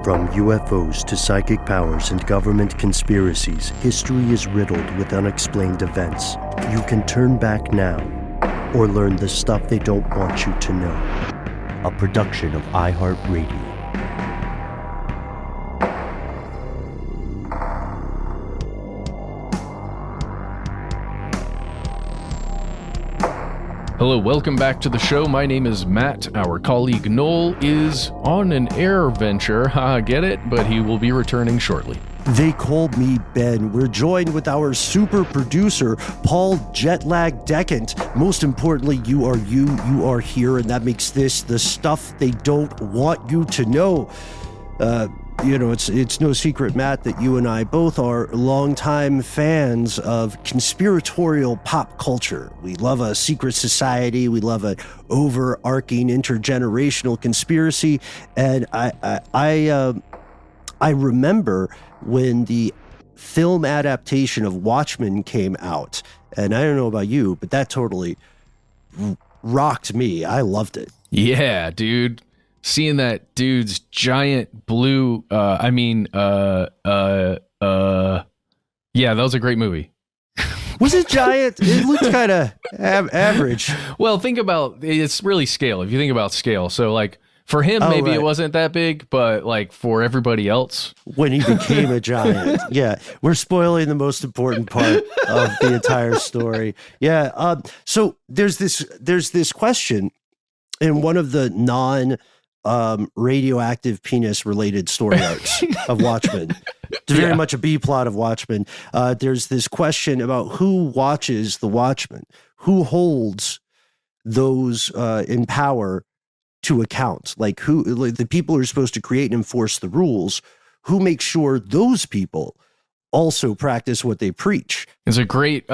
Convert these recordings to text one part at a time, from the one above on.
From UFOs to psychic powers and government conspiracies, history is riddled with unexplained events. You can turn back now or learn the stuff they don't want you to know. A production of iHeartRadio. Hello, welcome back to the show. My name is Matt. Our colleague Noel is on an air venture. Get it? But he will be returning shortly. They called me Ben. We're joined with our super producer, Paul Jetlag Decant. Most importantly, you are here, and that makes this the stuff they don't want you to know. It's no secret, Matt, that you and I both are longtime fans of conspiratorial pop culture. We love a secret society. We love an overarching intergenerational conspiracy. And I remember when the film adaptation of Watchmen came out, and I don't know about you, but that totally rocked me. I loved it. Yeah, dude. Seeing that dude's giant blue, yeah, that was a great movie. Was it giant? It looked kind of average. Well, think about, it's really scale. If you think about scale. So like for him, maybe right. It wasn't that big, but like for everybody else. When he became a giant. Yeah. We're spoiling the most important part of the entire story. Yeah. So there's this question in one of the radioactive penis related story arcs of Watchmen. It's very much a B plot of Watchmen. There's this question about who watches the Watchmen, who holds those in power to account, like the people who are supposed to create and enforce the rules, who makes sure those people also practice what they preach. There's a great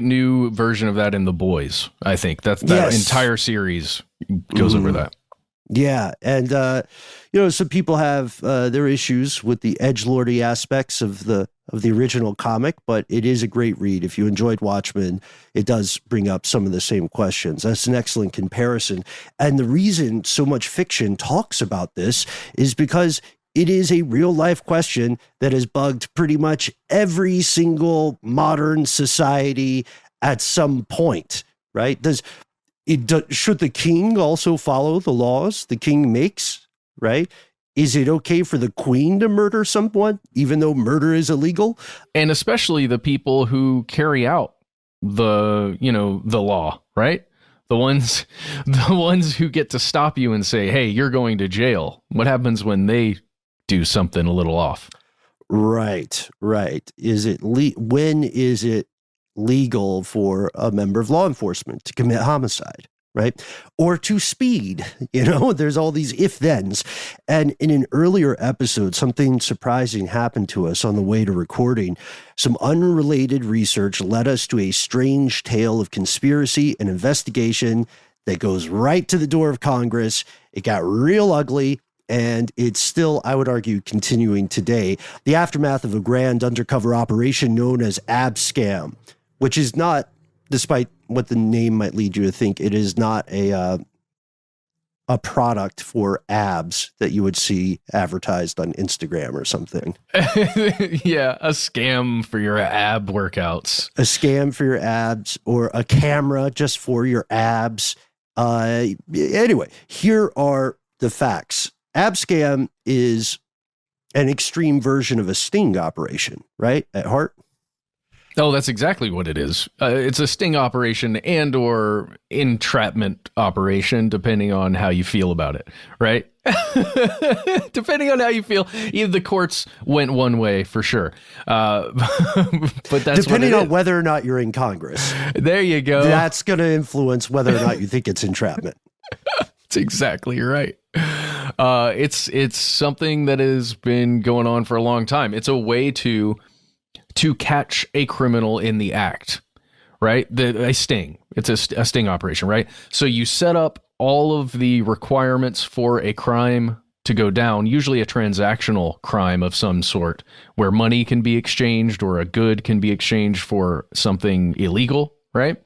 new version of that in The Boys. I think that entire series goes over that. Yeah, and some people have their issues with the edgelordy aspects of the original comic, but it is a great read. If you enjoyed Watchmen, it does bring up some of the same questions. That's an excellent comparison. And the reason so much fiction talks about this is because it is a real life question that has bugged pretty much every single modern society at some point, right? Should the king also follow the laws the king makes, right? Is it okay for the queen to murder someone, even though murder is illegal? And especially the people who carry out the law, right? The ones who get to stop you and say, hey, you're going to jail. What happens when they do something a little off? Right. When is it legal for a member of law enforcement to commit homicide, right? Or to speed, there's all these if-thens. And in an earlier episode, something surprising happened to us on the way to recording. Some unrelated research led us to a strange tale of conspiracy and investigation that goes right to the door of Congress. It got real ugly. And it's still, I would argue, continuing today. The aftermath of a grand undercover operation known as Abscam, which is not, despite what the name might lead you to think, it is not a product for abs that you would see advertised on Instagram or something. Yeah, a scam for your ab workouts. A scam for your abs, or a camera just for your abs. Anyway, here are the facts. Abscam is an extreme version of a sting operation, right? At heart. Oh, that's exactly what it is. It's a sting operation and or entrapment operation, depending on how you feel about it, right? Depending on how you feel. Either the courts went one way for sure. But that's depending on whether or not you're in Congress. There you go. That's going to influence whether or not you think it's entrapment. That's exactly right. It's something that has been going on for a long time. It's a way to catch a criminal in the act, right? A sting. It's a sting operation, right? So you set up all of the requirements for a crime to go down, usually a transactional crime of some sort, where money can be exchanged or a good can be exchanged for something illegal, right?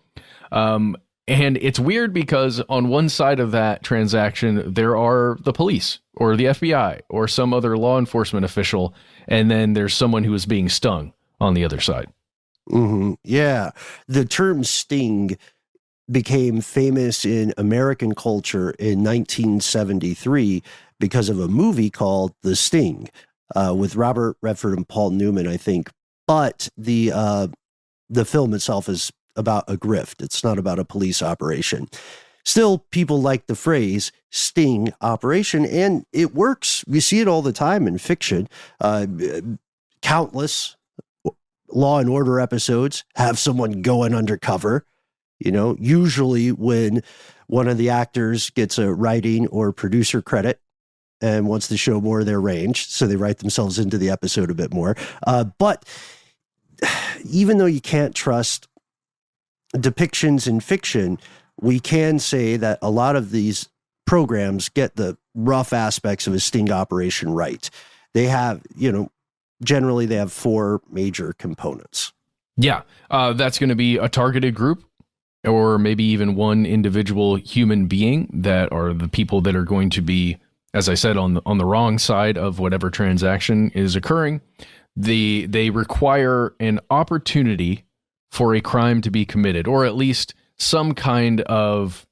And it's weird because on one side of that transaction, there are the police or the FBI or some other law enforcement official. And then there's someone who is being stung on the other side. Mm-hmm. Yeah. The term sting became famous in American culture in 1973 because of a movie called The Sting with Robert Redford and Paul Newman, I think. But the film itself is about a grift. It's not about a police operation. Still, people like the phrase sting operation, and it works. We see it all the time in fiction. Countless Law and Order episodes have someone going undercover. Usually when one of the actors gets a writing or producer credit and wants to show more of their range, so they write themselves into the episode a bit more. But even though you can't trust depictions in fiction, we can say that a lot of these programs get the rough aspects of a sting operation right. They have, generally they have 4 major components. Yeah, that's going to be a targeted group, or maybe even one individual human being that are the people that are going to be, as I said, on the wrong side of whatever transaction is occurring. They require an opportunity for a crime to be committed, or at least some kind of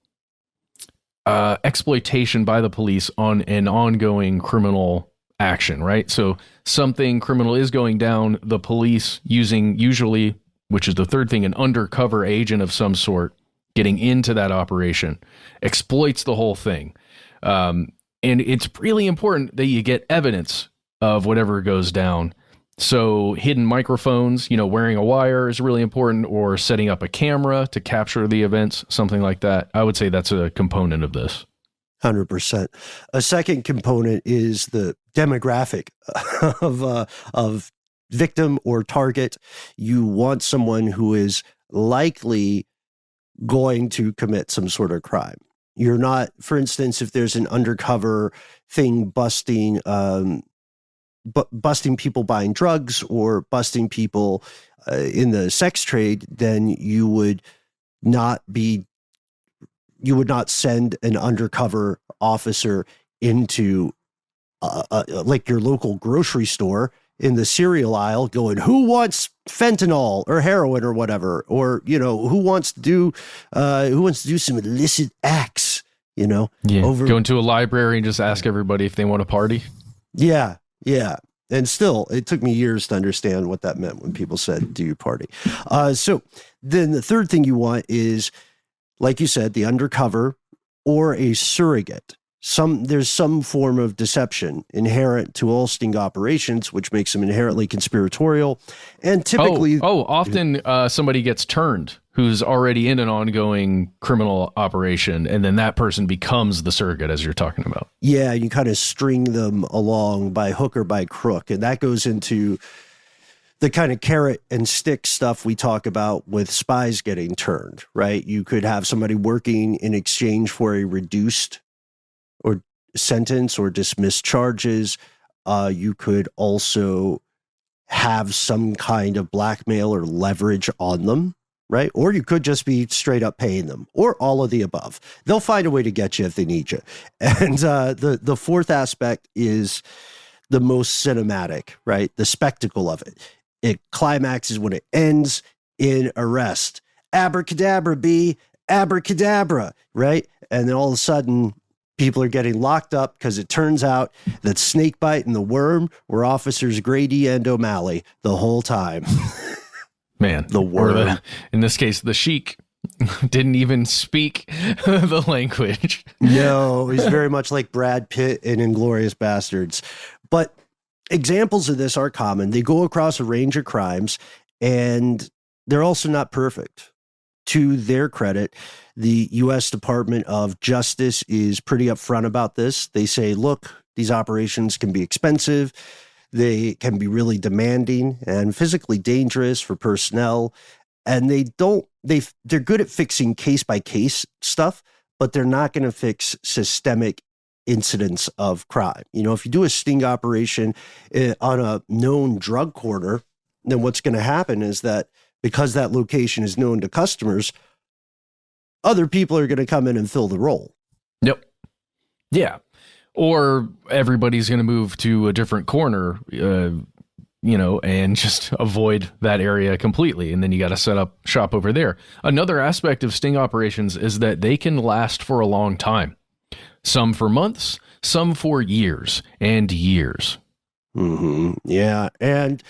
exploitation by the police on an ongoing criminal action, right? So something criminal is going down, the police using usually, which is the third thing, an undercover agent of some sort getting into that operation, exploits the whole thing. And it's really important that you get evidence of whatever goes down. So hidden microphones, wearing a wire is really important, or setting up a camera to capture the events, something like that. I would say that's a component of this. 100%. A second component is the demographic of victim or target. You want someone who is likely going to commit some sort of crime. You're not, for instance, if there's an undercover thing busting people buying drugs or busting people in the sex trade, then you would not send an undercover officer into like your local grocery store in the cereal aisle going, who wants fentanyl or heroin or whatever, or who wants to do some illicit acts, go into a library and just ask everybody if they want to party. Yeah. And still, it took me years to understand what that meant when people said, do you party? So then the third thing you want is, like you said, the undercover or a surrogate. There's some form of deception inherent to all sting operations, which makes them inherently conspiratorial. And typically... often somebody gets turned who's already in an ongoing criminal operation, and then that person becomes the surrogate, as you're talking about. Yeah, you kind of string them along by hook or by crook, and that goes into the kind of carrot and stick stuff we talk about with spies getting turned, right? You could have somebody working in exchange for a reduced or sentence or dismissed charges. You could also have some kind of blackmail or leverage on them, right? Or you could just be straight up paying them, or all of the above. They'll find a way to get you if they need you. And the fourth aspect is the most cinematic, right? The spectacle of it. It climaxes when it ends in arrest. Abracadabra, B, abracadabra, right? And then all of a sudden, people are getting locked up because it turns out that Snakebite and the Worm were officers Grady and O'Malley the whole time. Man, the Worm. In this case, the Sheik didn't even speak the language. No, he's very much like Brad Pitt in Inglourious Bastards. But examples of this are common. They go across a range of crimes, and they're also not perfect. To their credit, the U.S. Department of Justice is pretty upfront about this. They say, look, these operations can be expensive. They can be really demanding and physically dangerous for personnel. And they're good at fixing case-by-case stuff, but they're not going to fix systemic incidents of crime. If you do a sting operation on a known drug corner, then what's going to happen is that because that location is known to customers, other people are going to come in and fill the role. Yep. Yeah. Or everybody's going to move to a different corner, and just avoid that area completely. And then you got to set up shop over there. Another aspect of sting operations is that they can last for a long time. Some for months, some for years and years. Mm-hmm. Yeah. And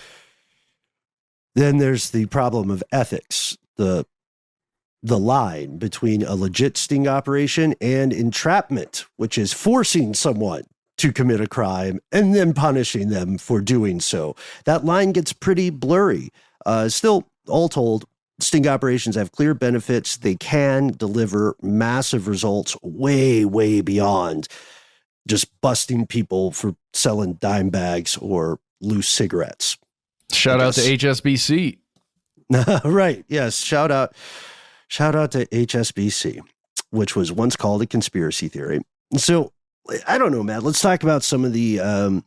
then there's the problem of ethics, the line between a legit sting operation and entrapment, which is forcing someone to commit a crime and then punishing them for doing so. That line gets pretty blurry. Still, all told, sting operations have clear benefits. They can deliver massive results way, way beyond just busting people for selling dime bags or loose cigarettes. Shout out to HSBC. Right. Yes. Shout out to HSBC, which was once called a conspiracy theory. So I don't know, Matt. Let's talk about some of the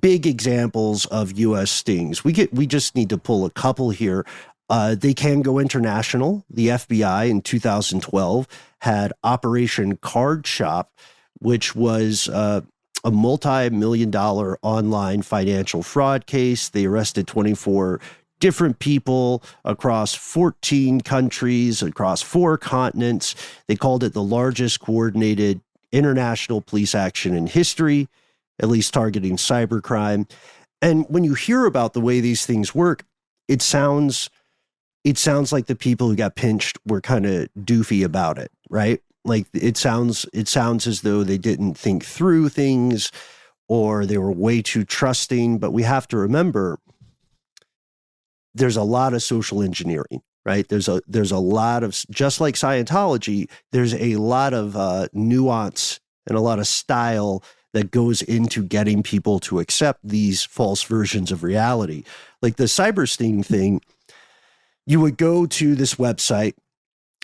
big examples of U.S. stings. We just need to pull a couple here. They can go international. The FBI in 2012 had Operation Card Shop, which was a multi-million-dollar online financial fraud case. They arrested 24 different people across 14 countries, across 4 continents. They called it the largest coordinated international police action in history, at least targeting cybercrime. And when you hear about the way these things work, it sounds like the people who got pinched were kind of doofy about it, right? Like it sounds as though they didn't think through things or they were way too trusting. But we have to remember there's a lot of social engineering, right? There's a lot of, just like Scientology, there's a lot of nuance and a lot of style that goes into getting people to accept these false versions of reality. Like the cyber sting thing, you would go to this website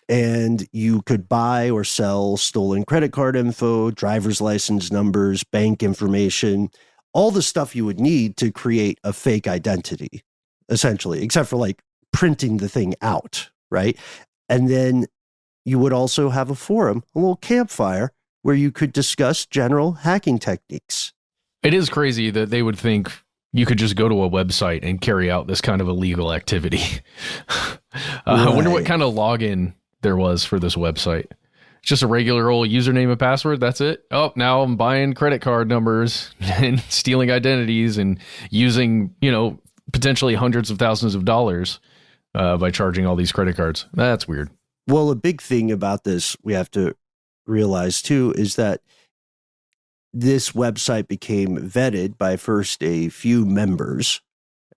and you could buy or sell stolen credit card info, driver's license numbers, bank information, all the stuff you would need to create a fake identity, essentially, except for like printing the thing out, right? And then you would also have a forum, a little campfire, where you could discuss general hacking techniques. It is crazy that they would think you could just go to a website and carry out this kind of illegal activity. I wonder what kind of login there was for this website. It's just a regular old username and password. That's it. Oh, now I'm buying credit card numbers and stealing identities and using, potentially hundreds of thousands of dollars by charging all these credit cards. That's weird. Well, a big thing about this we have to realize too is that this website became vetted by first a few members,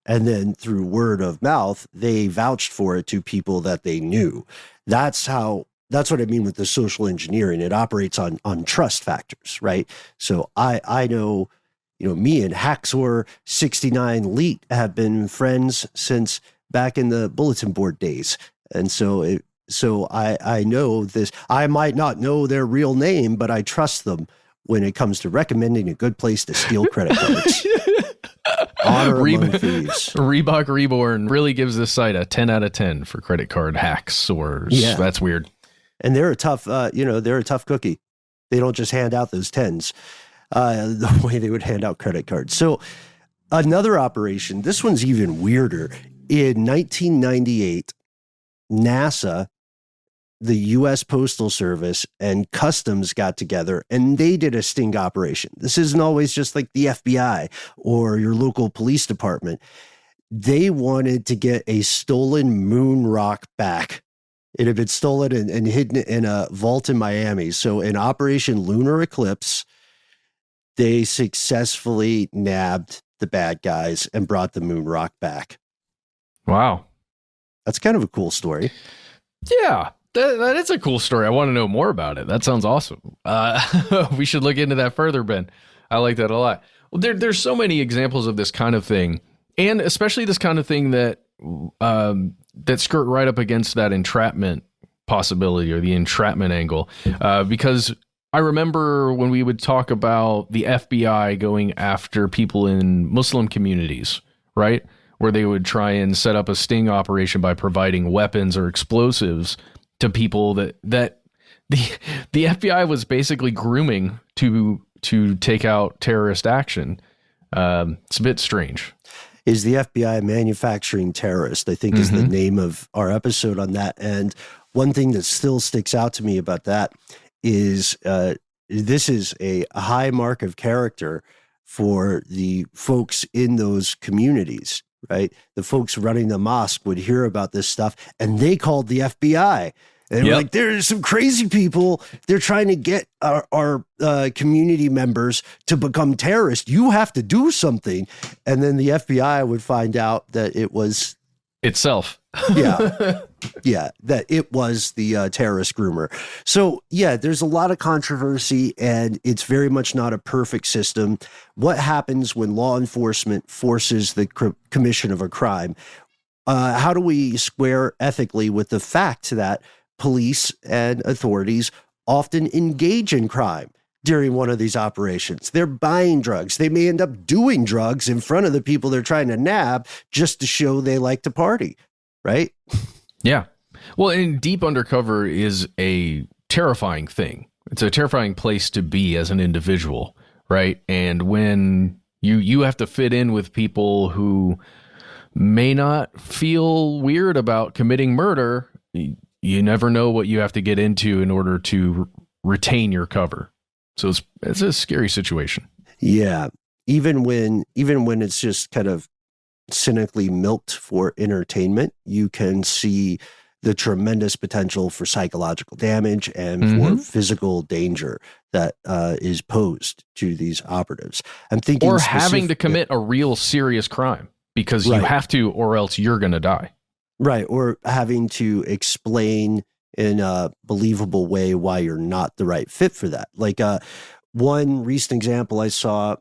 and then through word of mouth, they vouched for it to people that they knew. That's what I mean with the social engineering. It operates on trust factors, right? So I know, me and Haxor 69 Leet have been friends since back in the bulletin board days. And so I know this. I might not know their real name, but I trust them when it comes to recommending a good place to steal credit cards. Honor among thieves. Reebok Reborn really gives this site a 10 out of 10 for credit card hacks. Yeah. That's weird. And they're a tough, they're a tough cookie. They don't just hand out those 10s the way they would hand out credit cards. So another operation, this one's even weirder. In 1998, NASA, the U.S. Postal Service, and Customs got together and they did a sting operation. This isn't always just like the FBI or your local police department. They wanted to get a stolen moon rock back. It had been stolen and hidden in a vault in Miami. So in Operation Lunar Eclipse, they successfully nabbed the bad guys and brought the moon rock back. Wow. That's kind of a cool story. Yeah. That is a cool story. I want to know more about it. That sounds awesome. We should look into that further, Ben. I like that a lot. Well, there's so many examples of this kind of thing, and especially this kind of thing that skirt right up against that entrapment possibility or the entrapment angle. Because I remember when we would talk about the FBI going after people in Muslim communities, right? Where they would try and set up a sting operation by providing weapons or explosives to people that the FBI was basically grooming to take out terrorist action. It's a bit strange. Is the FBI manufacturing terrorists, I think is the name of our episode on that. And one thing that still sticks out to me about that is this is a high mark of character for the folks in those communities, right? The folks running the mosque would hear about this stuff and they called the FBI. And like, there's some crazy people. They're trying to get our community members to become terrorists. You have to do something. And then the FBI would find out that it was itself. That it was the terrorist groomer. So, there's a lot of controversy, and it's very much not a perfect system. What happens when law enforcement forces the commission of a crime? How do we square ethically with the fact that police and authorities often engage in crime during one of these operations? They're buying drugs. They may end up doing drugs in front of the people they're trying to nab just to show they like to party, right? Yeah. Well, and deep undercover is a terrifying thing. It's a terrifying place to be as an individual, right? And when you have to fit in with people who may not feel weird about committing murder, you never know what you have to get into in order to retain your cover. So it's a scary situation. Yeah. Even when it's just kind of cynically milked for entertainment, you can see the tremendous potential for psychological damage and for physical danger that is posed to these operatives. I'm thinking, or having to commit a real serious crime because you have to, or else you're going to die. Right, or having to explain in a believable way why you're not the right fit for that. Like one recent example I saw,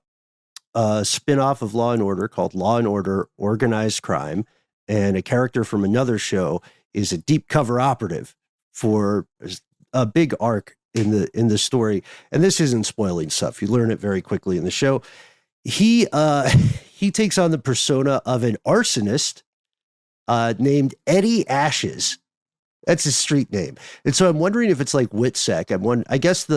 a spinoff of Law & Order called Law & Order Organized Crime, and a character from another show is a deep cover operative for a big arc in the story. And this isn't spoiling stuff. You learn it very quickly in the show. He takes on the persona of an arsonist named Eddie Ashes. That's his street name. And so I'm wondering if it's like WITSEC. I guess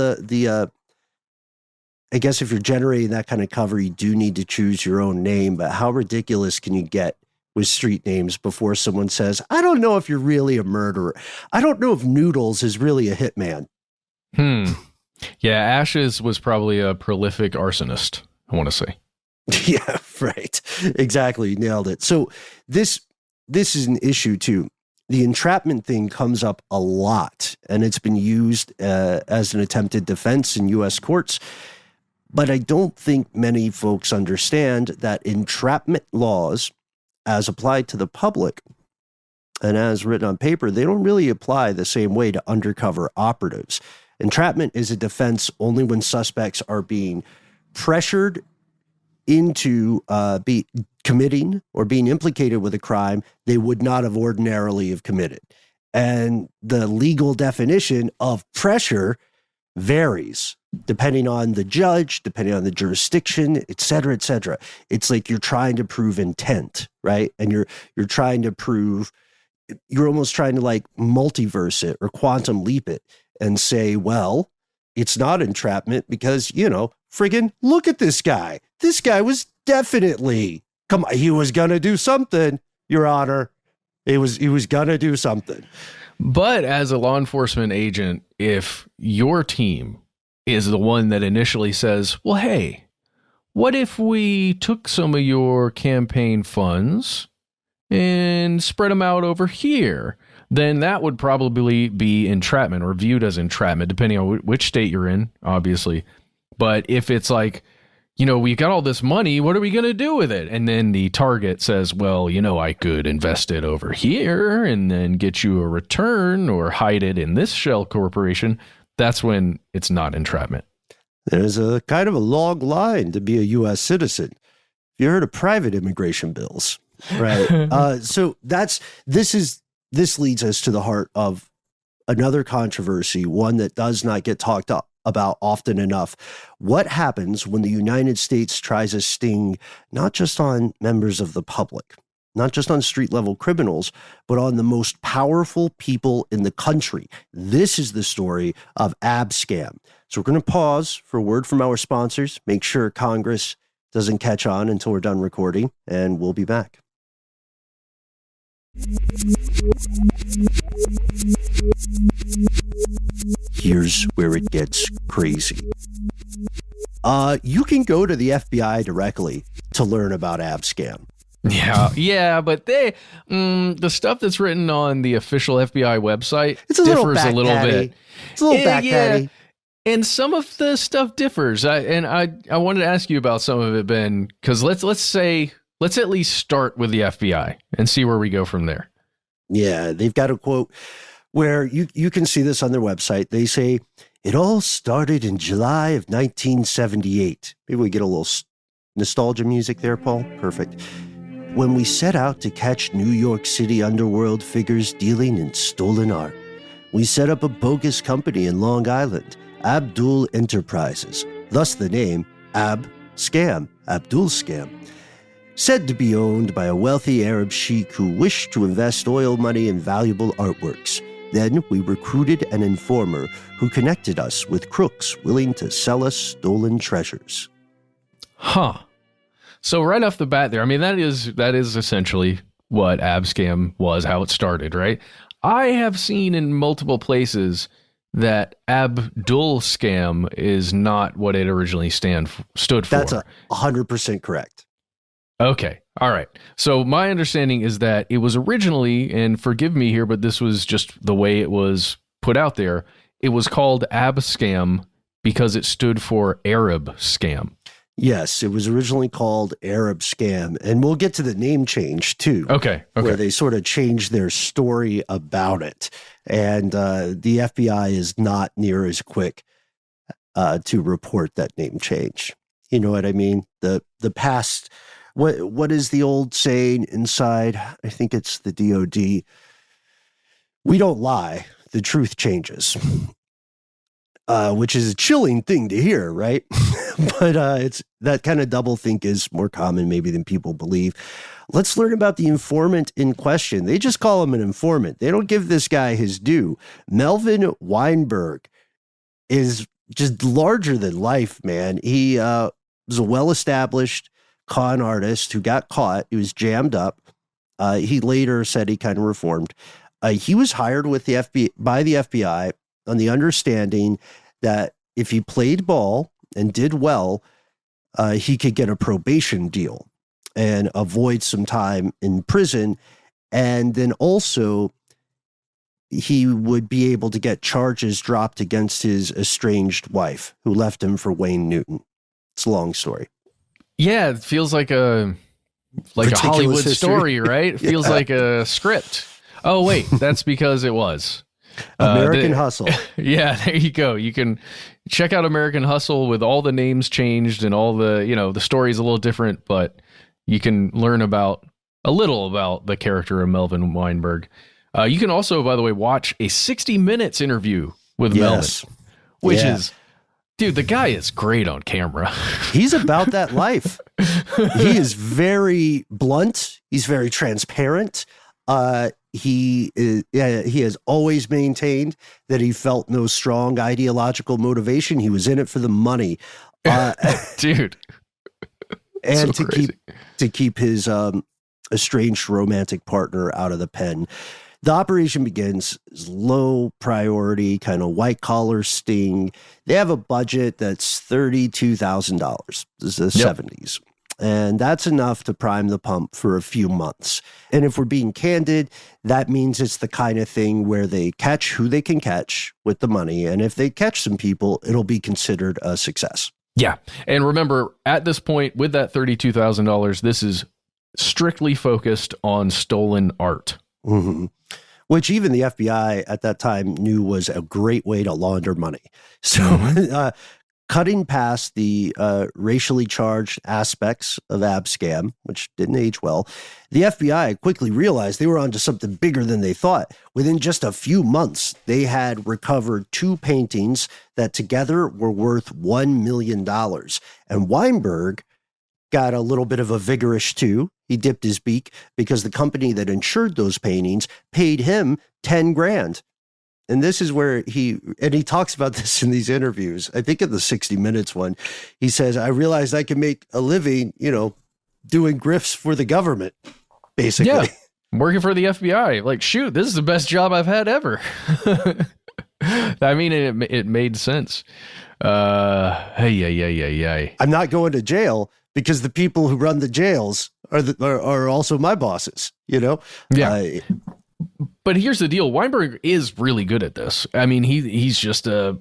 I guess if you're generating that kind of cover, you do need to choose your own name, but how ridiculous can you get with street names before someone says, I don't know if you're really a murderer. I don't know if Noodles is really a hitman. Yeah, Ashes was probably a prolific arsonist, I want to say. Yeah, right. Exactly. You nailed it. So this is an issue too. The entrapment thing comes up a lot, and it's been used as an attempted defense in U.S. courts. But I don't think many folks understand that entrapment laws, as applied to the public and as written on paper, they don't really apply the same way to undercover operatives. Entrapment is a defense only when suspects are being pressured into committing or being implicated with a crime they would not have ordinarily have committed. And the legal definition of pressure varies depending on the judge, depending on the jurisdiction, et cetera, et cetera. It's like you're trying to prove intent, right? And you're trying to prove, you're almost trying to like multiverse it or quantum leap it and say, well, it's not entrapment because, friggin' look at this guy. This guy was definitely, he was going to do something, Your Honor. He was going to do something. But as a law enforcement agent, if your team is the one that initially says, well, hey, what if we took some of your campaign funds and spread them out over here? Then that would probably be entrapment or viewed as entrapment, depending on which state you're in, obviously. But if it's like, we got all this money, what are we going to do with it? And then the target says, well, I could invest it over here and then get you a return or hide it in this shell corporation. That's when it's not entrapment. There's a kind of a long line to be a U.S. citizen. Have you heard of private immigration bills? Right. So this leads us to the heart of another controversy, one that does not get talked about often enough. What happens when the United States tries a sting, not just on members of the public, not just on street-level criminals, but on the most powerful people in the country. This is the story of Abscam. So we're going to pause for a word from our sponsors, make sure Congress doesn't catch on until we're done recording, and we'll be back. Here's where it gets crazy. You can go to the FBI directly to learn about Abscam. Yeah, but the stuff that's written on the official FBI website differs a little bit. It's a little back patty. And some of the stuff differs. I wanted to ask you about some of it, Ben, because let's at least start with the FBI and see where we go from there. Yeah, they've got a quote where you can see this on their website. They say, "It all started in July of 1978. Maybe we get a little nostalgia music there, Paul. Perfect. When we set out to catch New York City underworld figures dealing in stolen art. We set up a bogus company in Long Island, Abdul Enterprises, thus the name Abscam, Abdul Scam, said to be owned by a wealthy Arab sheik who wished to invest oil money in valuable artworks. Then we recruited an informer who connected us with crooks willing to sell us stolen treasures." Huh. So right off the bat there, I mean, that is essentially what Abscam was, how it started, right? I have seen in multiple places that Abdul Scam is not what it originally stood for. That's 100% correct. Okay. All right. So my understanding is that it was originally, and forgive me here, but this was just the way it was put out there, it was called Abscam because it stood for Arab Scam. Yes, it was originally called Arab Scam, and we'll get to the name change too. Okay. Where they sort of changed their story about it, and the FBI is not near as quick to report that name change. You know what I mean? The past. What is the old saying inside? I think it's the DOD. We don't lie. The truth changes. Which is a chilling thing to hear, right? But it's that kind of doublethink is more common maybe than people believe. Let's learn about the informant in question. They just call him an informant. They don't give this guy his due. Melvin Weinberg is just larger than life, man. He was a well-established con artist who got caught. He was jammed up. He later said he kind of reformed. He was hired with the FBI by the FBI on the understanding that if he played ball and did well, he could get a probation deal and avoid some time in prison. And then also he would be able to get charges dropped against his estranged wife who left him for Wayne Newton. It's a long story. Yeah, it feels like a Hollywood story, right? It feels like a script. Oh, wait, that's because it was. American Hustle. Yeah, there you go. You can check out American Hustle with all the names changed and all the, the story's a little different, but you can learn a little about the character of Melvin Weinberg. You can also, by the way, watch a 60 Minutes interview with Melvin, which is, dude, the guy is great on camera. He's about that life. He is very blunt. He's very transparent. He has always maintained that he felt no strong ideological motivation. He was in it for the money, dude. And so to keep his estranged romantic partner out of the pen. The operation begins as low priority, kind of white collar sting. They have a budget that's $32,000. This is the 70s. And that's enough to prime the pump for a few months. And if we're being candid, that means it's the kind of thing where they catch who they can catch with the money. And if they catch some people, it'll be considered a success. Yeah. And remember, at this point, with that $32,000, this is strictly focused on stolen art. Mm-hmm. Which even the FBI at that time knew was a great way to launder money. So cutting past the racially charged aspects of Abscam, which didn't age well, the FBI quickly realized they were onto something bigger than they thought. Within just a few months, they had recovered 2 paintings that together were worth $1 million. And Weinberg got a little bit of a vigorish too. He dipped his beak because the company that insured those paintings paid him 10 grand. And this is where he talks about this in these interviews. I think in the 60 Minutes one, he says, I realized I can make a living, doing grifts for the government, basically. Yeah, working for the FBI. Like, shoot, this is the best job I've had ever. I mean, it made sense. Hey. I'm not going to jail because the people who run the jails are also my bosses, Yeah. But here's the deal. Weinberg is really good at this. I mean, he's just a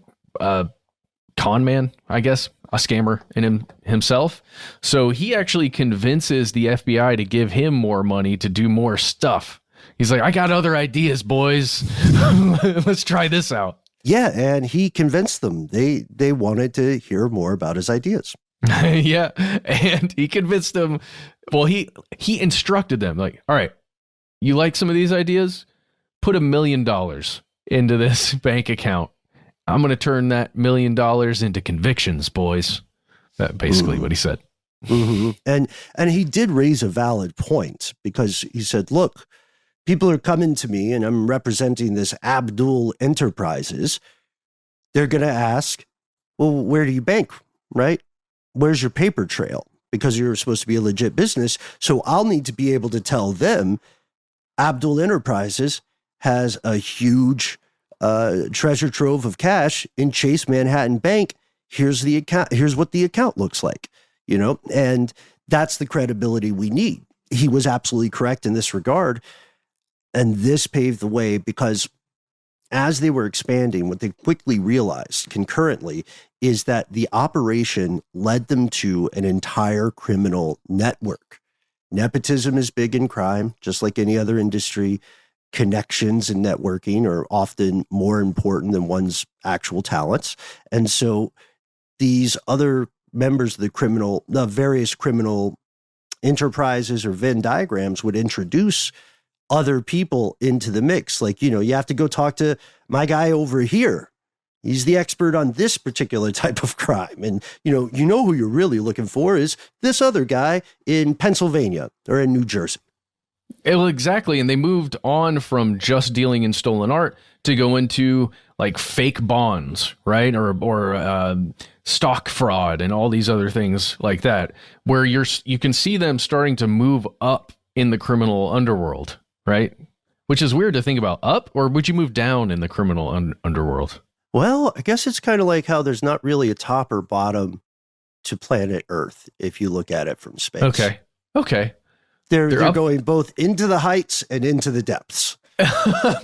con man, I guess, a scammer in himself. So he actually convinces the FBI to give him more money to do more stuff. He's like, I got other ideas, boys. Let's try this out. Yeah, and he convinced them. They wanted to hear more about his ideas. Yeah, and he convinced them. Well, he instructed them, like, all right, you like some of these ideas? Put $1 million into this bank account. I'm going to turn that $1 million into convictions, boys. That's basically what he said. Mm-hmm. And he did raise a valid point because he said, look, people are coming to me and I'm representing this Abdul Enterprises. They're going to ask, well, where do you bank, right? Where's your paper trail? Because you're supposed to be a legit business. So I'll need to be able to tell them Abdul Enterprises has a huge treasure trove of cash in Chase Manhattan Bank. Here's the account. Here's what the account looks like, and that's the credibility we need. He was absolutely correct in this regard. And this paved the way because as they were expanding, what they quickly realized concurrently is that the operation led them to an entire criminal network. Nepotism is big in crime, just like any other industry. Connections and networking are often more important than one's actual talents. And so these other members of the various criminal enterprises or Venn diagrams would introduce other people into the mix. Like, you have to go talk to my guy over here. He's the expert on this particular type of crime. And, who you're really looking for is this other guy in Pennsylvania or in New Jersey. Well, exactly. And they moved on from just dealing in stolen art to go into like fake bonds, right? Or stock fraud and all these other things like that, where you can see them starting to move up in the criminal underworld, right? Which is weird to think about. Up, or would you move down in the criminal underworld? Well, I guess it's kind of like how there's not really a top or bottom to planet Earth if you look at it from space. Okay. They're going both into the heights and into the depths.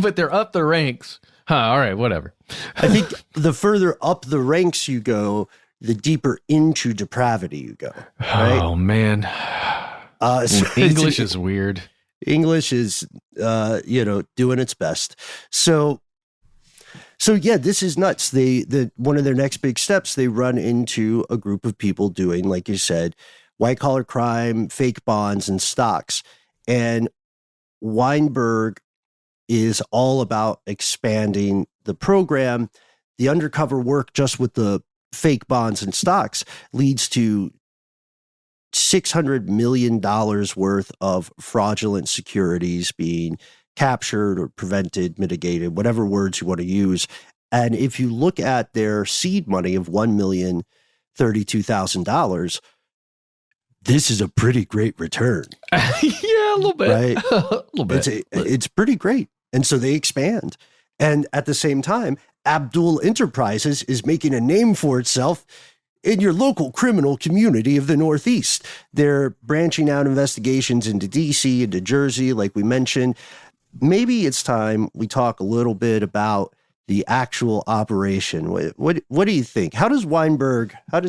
But they're up the ranks. All right, whatever. I think the further up the ranks you go, the deeper into depravity you go. Right? Oh, man. So English is weird. English is, doing its best. So yeah, this is nuts. One of their next big steps, they run into a group of people doing, like you said, white collar crime, fake bonds, and stocks. And Weinberg is all about expanding the program. The undercover work just with the fake bonds and stocks leads to $600 million worth of fraudulent securities being captured or prevented, mitigated, whatever words you want to use. And if you look at their seed money of $1,032,000, this is a pretty great return. Yeah, a little bit. Right? A little bit. It's pretty great. And so they expand. And at the same time, Abdul Enterprises is making a name for itself in your local criminal community of the Northeast. They're branching out investigations into DC, into Jersey, like we mentioned. Maybe it's time we talk a little bit about the actual operation. What do you think? How does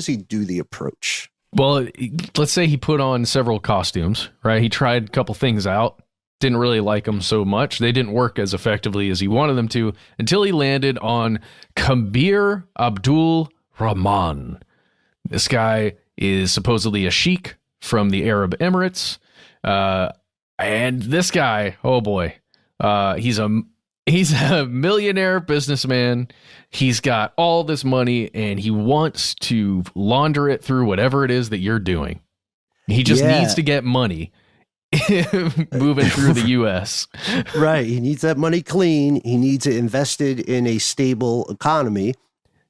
he do the approach? Well, let's say he put on several costumes, right? He tried a couple things out, didn't really like them so much. They didn't work as effectively as he wanted them to until he landed on Kabir Abdul Rahman. This guy is supposedly a sheik from the Arab Emirates. And this guy, oh boy, he's a millionaire businessman. He's got all this money and he wants to launder it through whatever it is that you're doing. He just needs to get money moving through the U.S. Right. He needs that money clean. He needs it invested in a stable economy.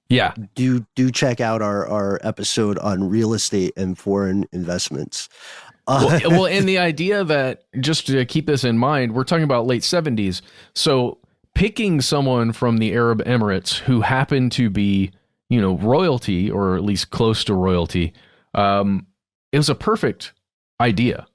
Yeah. Do check out our episode on real estate and foreign investments. Well, and the idea that, just to keep this in mind, we're talking about late 70s. So picking someone from the Arab Emirates who happened to be, royalty, or at least close to royalty, it was a perfect idea.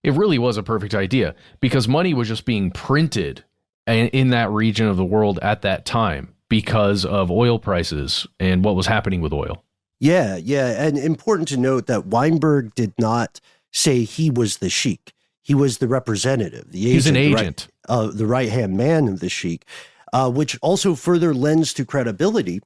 It really was a perfect idea because money was just being printed in that region of the world at that time because of oil prices and what was happening with oil. Yeah. And important to note that Weinberg did not say he was the sheik. He was the representative, the agent. He's an agent. The right-hand man of the sheik, which also further lends to credibility,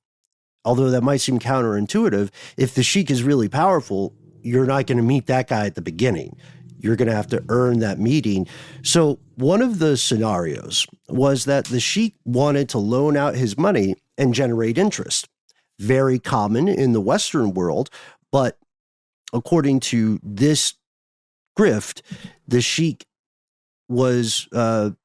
although that might seem counterintuitive. If the sheik is really powerful, you're not going to meet that guy at the beginning. You're going to have to earn that meeting. So one of the scenarios was that the sheik wanted to loan out his money and generate interest. Very common in the Western world, but according to this grift, the sheik was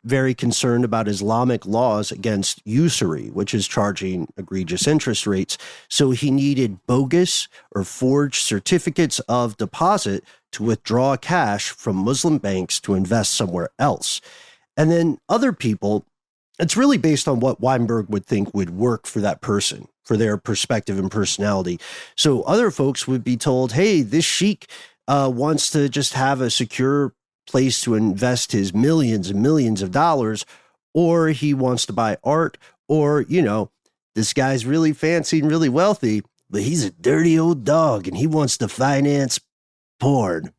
very concerned about Islamic laws against usury, which is charging egregious interest rates. So he needed bogus or forged certificates of deposit to withdraw cash from Muslim banks to invest somewhere else. And then other people, it's really based on what Weinberg would think would work for that person, for their perspective and personality. So other folks would be told, hey, this sheik wants to just have a secure place to invest his millions and millions of dollars, or he wants to buy art, or, this guy's really fancy and really wealthy, but he's a dirty old dog and he wants to finance porn.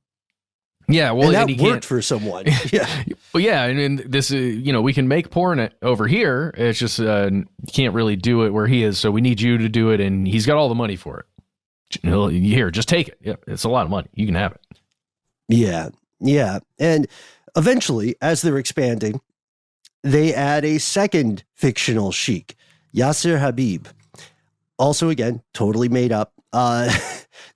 Yeah, well, and that worked for someone. Yeah. Well, yeah, and this is, we can make porn over here. It's just you can't really do it where he is, so we need you to do it, and he's got all the money for it. Here, just take it. Yeah, it's a lot of money. You can have it. Yeah. And eventually, as they're expanding, they add a second fictional sheik, Yasser Habib. Also, again, totally made up.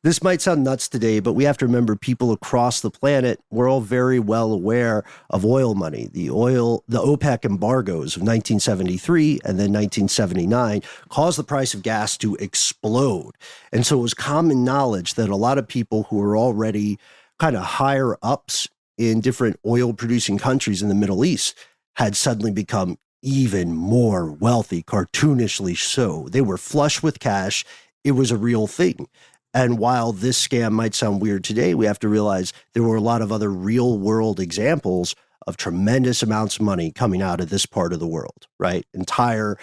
This might sound nuts today, but we have to remember people across the planet were all very well aware of oil money. The OPEC embargoes of 1973 and then 1979 caused the price of gas to explode. And so it was common knowledge that a lot of people who were already kind of higher ups in different oil producing countries in the Middle East had suddenly become even more wealthy, cartoonishly so. They were flush with cash. It was a real thing. And while this scam might sound weird today, we have to realize there were a lot of other real world examples of tremendous amounts of money coming out of this part of the world, right? Entire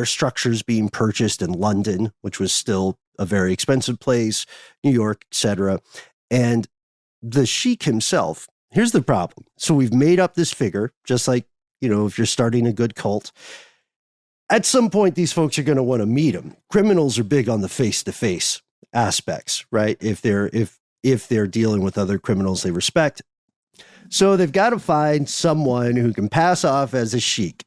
structures being purchased in London, which was still a very expensive place, New York, etc. And the sheik himself, here's the problem. So we've made up this figure, just like, if you're starting a good cult. At some point, these folks are going to want to meet him. Criminals are big on the face-to-face aspects, right? If they're dealing with other criminals they respect. So they've got to find someone who can pass off as a sheik,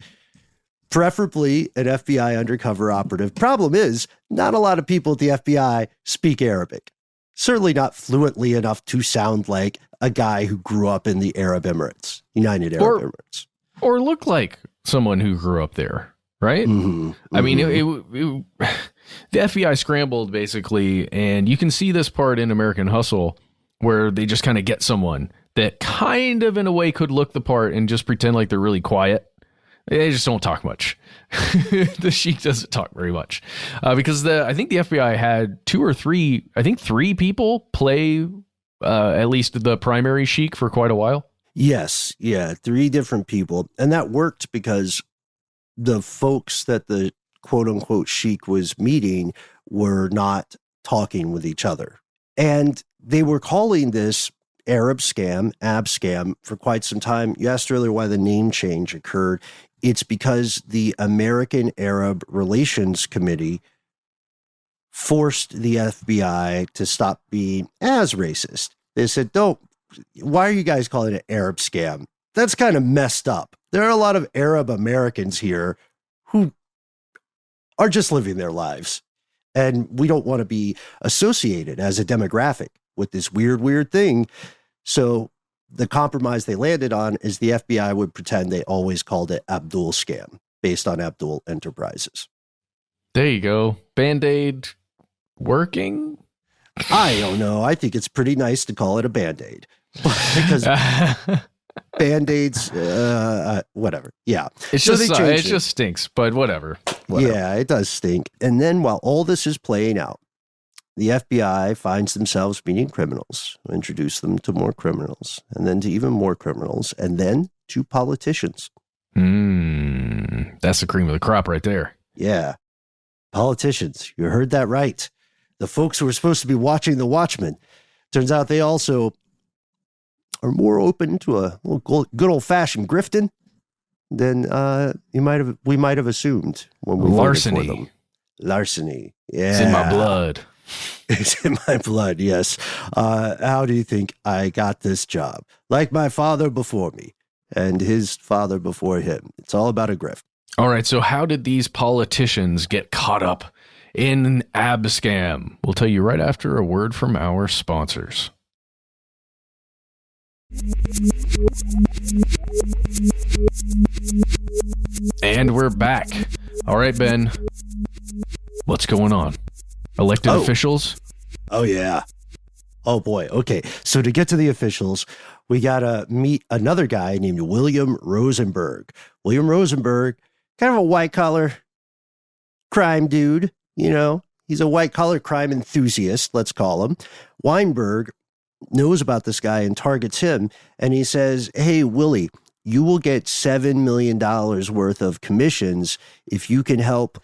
preferably an FBI undercover operative. Problem is, not a lot of people at the FBI speak Arabic. Certainly not fluently enough to sound like a guy who grew up in the Arab Emirates, United Arab Emirates. Or look like someone who grew up there, right? Mm-hmm. I mean, the FBI scrambled basically, and you can see this part in American Hustle where they just kind of get someone that kind of in a way could look the part and just pretend like they're really quiet. They just don't talk much. The sheik doesn't talk very much because I think the FBI had three people play at least the primary sheik for quite a while. Yes. Yeah. 3 different people. And that worked because the folks that the quote unquote sheik was meeting were not talking with each other. And they were calling this Arab scam, Abscam, for quite some time. You asked earlier why the name change occurred. It's because the American Arab Relations Committee forced the FBI to stop being as racist. They said, why are you guys calling it Arab scam? That's kind of messed up. There are a lot of Arab Americans here who are just living their lives. And we don't want to be associated as a demographic with this weird thing. So the compromise they landed on is the FBI would pretend they always called it Abdul Scam, based on Abdul Enterprises. There you go. Band-Aid working? I don't know. I think it's pretty nice to call it a Band-Aid. Because Band-Aids, whatever. Yeah. It just stinks, but whatever. Yeah, it does stink. And then while all this is playing out, the FBI finds themselves meeting criminals, introduce them to more criminals, and then to even more criminals, and then to politicians. That's the cream of the crop right there. Yeah. Politicians. You heard that right. The folks who were supposed to be watching the Watchmen. Turns out they also are more open to a little good old-fashioned grifting than we might have assumed when we voted for them. Larceny. Yeah. It's in my blood. It's in my blood, yes. How do you think I got this job? Like my father before me and his father before him. It's all about a grift. All right, so how did these politicians get caught up in Abscam? We'll tell you right after a word from our sponsors. And we're back. All right, Ben, what's going on? Elected officials? Oh, yeah. Oh, boy. Okay, so to get to the officials, we got to meet another guy named William Rosenberg. William Rosenberg, kind of a white-collar crime dude, you know. He's a white-collar crime enthusiast, let's call him. Weinberg knows about this guy and targets him, and he says, hey, Willie, you will get $7 million worth of commissions if you can help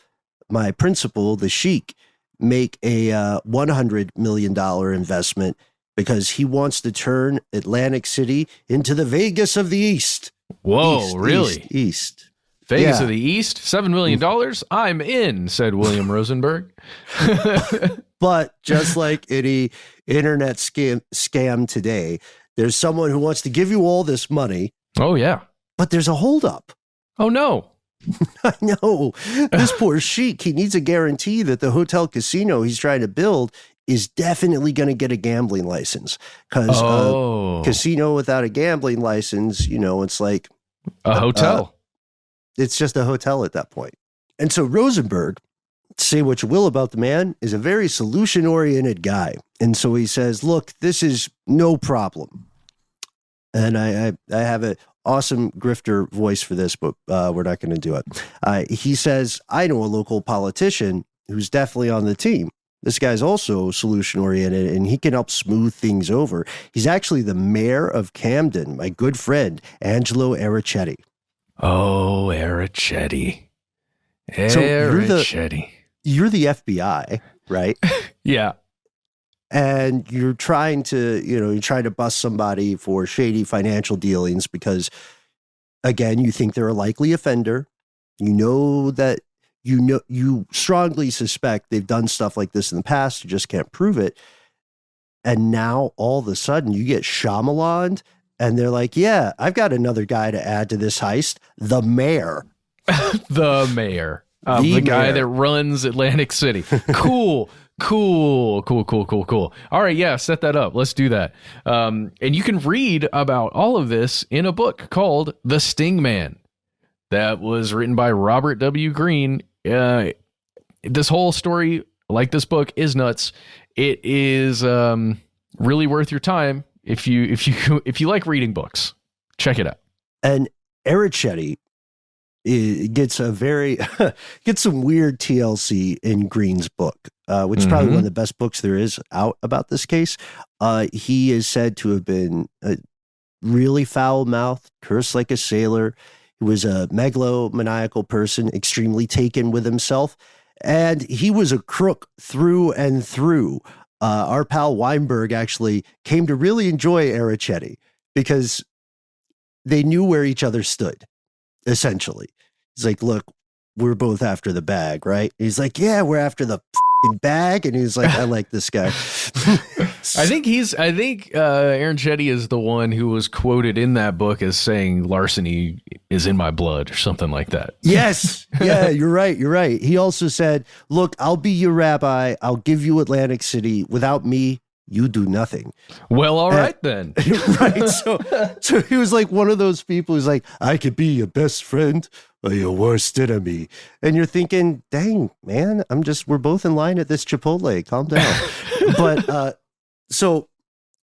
my principal, the Sheik, make a $100 million investment because he wants to turn Atlantic City into the Vegas of the East. Whoa, really? East. Vegas of the East? $7 million? I'm in, said William Rosenberg. But just like any internet scam today, there's someone who wants to give you all this money. Oh, yeah. But there's a holdup. Oh, no. I know. This poor Sheik, he needs a guarantee that the hotel casino he's trying to build is definitely going to get a gambling license. Because a casino without a gambling license, you know, it's like a hotel. It's just a hotel at that point. And so Rosenberg, say what you will about the man, is a very solution-oriented guy. And so he says, look, this is no problem. And I have an awesome grifter voice for this, but we're not going to do it. He says, I know a local politician who's definitely on the team. This guy's also solution-oriented, and he can help smooth things over. He's actually the mayor of Camden, my good friend, Angelo Ericetti. Oh, Ericetti. So Ericetti. You're the FBI, right? Yeah. And you're trying to bust somebody for shady financial dealings because, again, you think they're a likely offender. You strongly suspect they've done stuff like this in the past. You just can't prove it. And now all of a sudden you get Shyamalan and they're like, yeah, I've got another guy to add to this heist. The mayor. The mayor. The guy that runs Atlantic City. Cool. Cool. All right, yeah, set that up. Let's do that. And you can read about all of this in a book called The Sting Man that was written by Robert W. Greene. This whole story, like this book, is nuts. It is really worth your time if you like reading books. Check it out. And Ericetti gets some weird TLC in Greene's book, which is probably one of the best books there is out about this case. He is said to have been really foul-mouthed, cursed like a sailor. He was a megalomaniacal person, extremely taken with himself, and he was a crook through and through. Our pal Weinberg actually came to really enjoy Ericetti because they knew where each other stood, essentially. He's like, look, we're both after the bag, right? And he's like, yeah, we're after the bag. And he's like, I like this guy. I think Ericetti is the one who was quoted in that book as saying larceny is in my blood or something like that. Yes. Yeah, you're right. He also said, look, I'll be your rabbi. I'll give you Atlantic City. Without me, you do nothing. Well, all right then. Right. So he was like one of those people who's like, I could be your best friend or your worst enemy. And you're thinking, dang, man, we're both in line at this Chipotle. Calm down. But so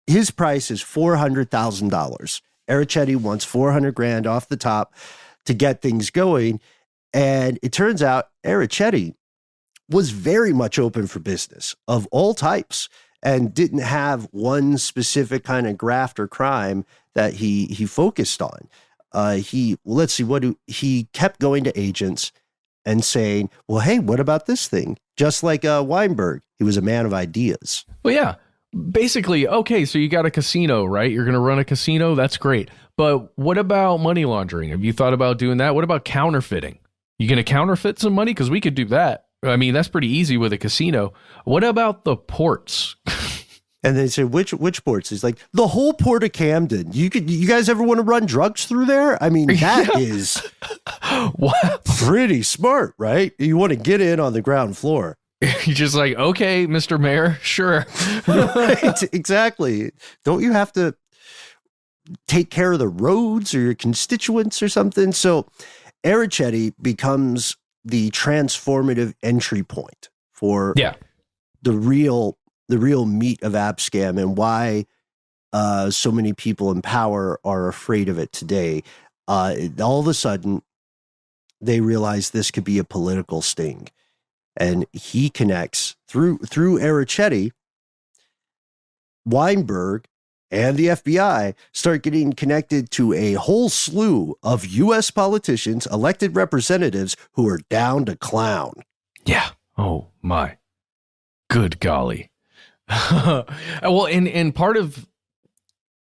his price is $400,000. Ericetti wants $400,000 off the top to get things going. And it turns out Ericetti was very much open for business of all types and didn't have one specific kind of graft or crime that he focused on. He kept going to agents and saying, well, hey, what about this thing? Just like Weinberg, he was a man of ideas. Well, yeah. Basically, okay, so you got a casino, right? You're going to run a casino? That's great. But what about money laundering? Have you thought about doing that? What about counterfeiting? You going to counterfeit some money? Because we could do that. I mean, that's pretty easy with a casino. What about the ports? And they say, which ports? He's like, the whole port of Camden. You guys ever want to run drugs through there? I mean, that is pretty smart, right? You want to get in on the ground floor. You're just like, okay, Mr. Mayor, sure. Right, exactly. Don't you have to take care of the roads or your constituents or something? So Ericetti becomes the transformative entry point for the real meat of Abscam and why so many people in power are afraid of it today. All of a sudden, they realize this could be a political sting. And he connects through Ericetti, Weinberg, and the FBI start getting connected to a whole slew of U.S. politicians, elected representatives who are down to clown. Yeah. Oh, my. Good golly. Well, and part of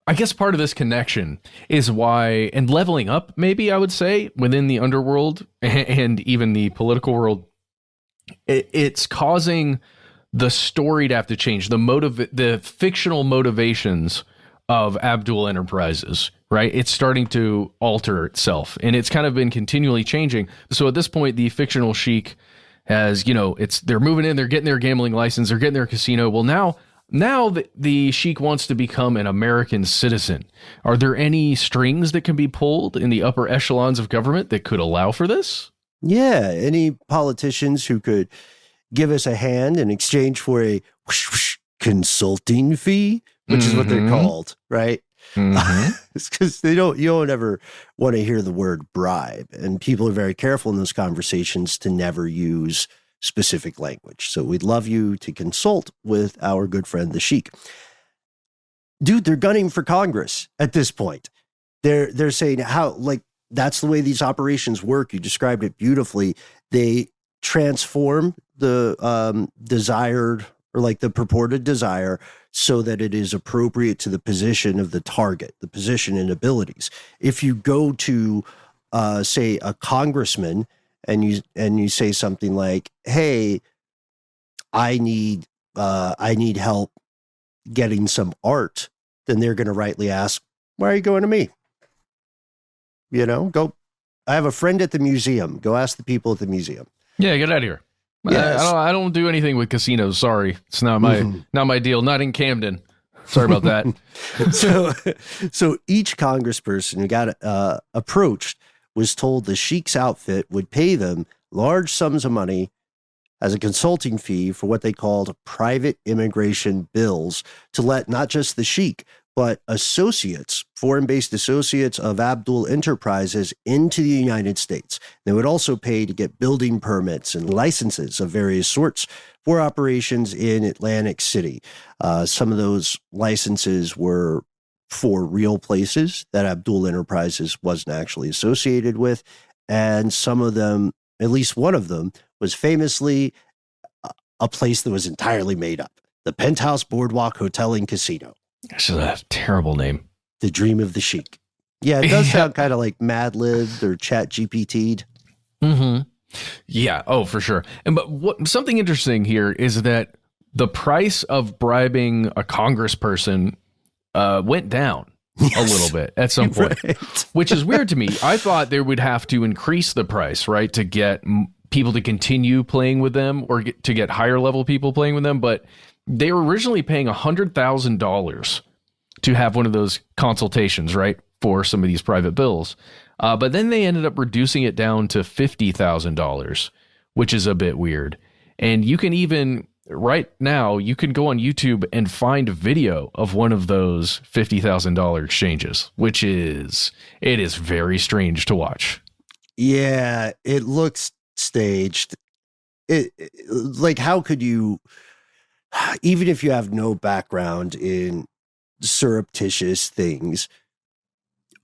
this connection is why, and leveling up, maybe I would say, within the underworld and even the political world, it's causing the story to have to change, the fictional motivations of Abdul Enterprises, right? It's starting to alter itself, and it's kind of been continually changing. So at this point, the fictional sheik has, they're moving in, they're getting their gambling license, they're getting their casino. Well, now the sheik wants to become an American citizen. Are there any strings that can be pulled in the upper echelons of government that could allow for this? Yeah, any politicians who could give us a hand in exchange for a consulting fee, which is what they're called, right? Mm-hmm. It's because you don't ever want to hear the word bribe, and people are very careful in those conversations to never use specific language. So we'd love you to consult with our good friend the Sheik. Dude, they're gunning for Congress at this point. They're saying that's the way these operations work. You described it beautifully. They transform the desired, or like the purported desire, so that it is appropriate to the position of the target, the position and abilities. If you go to, say, a congressman and you say something like, "Hey, I need help getting some art," then they're going to rightly ask, "Why are you going to me? Go. I have a friend at the museum. Go ask the people at the museum." Yeah, get out of here. Yes. I don't do anything with casinos. Sorry, it's not my deal. Not in Camden. Sorry about that. So each congressperson who got approached was told the Sheik's outfit would pay them large sums of money as a consulting fee for what they called private immigration bills to let not just the Sheik, but associates, foreign-based associates of Abdul Enterprises into the United States. They would also pay to get building permits and licenses of various sorts for operations in Atlantic City. Some of those licenses were for real places that Abdul Enterprises wasn't actually associated with. And some of them, at least one of them, was famously a place that was entirely made up. The Penthouse Boardwalk Hotel and Casino. That's a terrible name. The Dream of the Sheik. Yeah, it does sound kind of like Mad-Libbed or Chat GPT'd. Mm-hmm. Yeah, oh, for sure. But something interesting here is that the price of bribing a congressperson went down a little bit at some point, right. Which is weird to me. I thought they would have to increase the price, right, to get people to continue playing with them or to get higher level people playing with them. But they were originally paying $100,000 to have one of those consultations, right, for some of these private bills. But then they ended up reducing it down to $50,000, which is a bit weird. And you can even, right now, you can go on YouTube and find a video of one of those $50,000 exchanges, it is very strange to watch. Yeah, it looks staged. Like, how could you, even if you have no background in surreptitious things,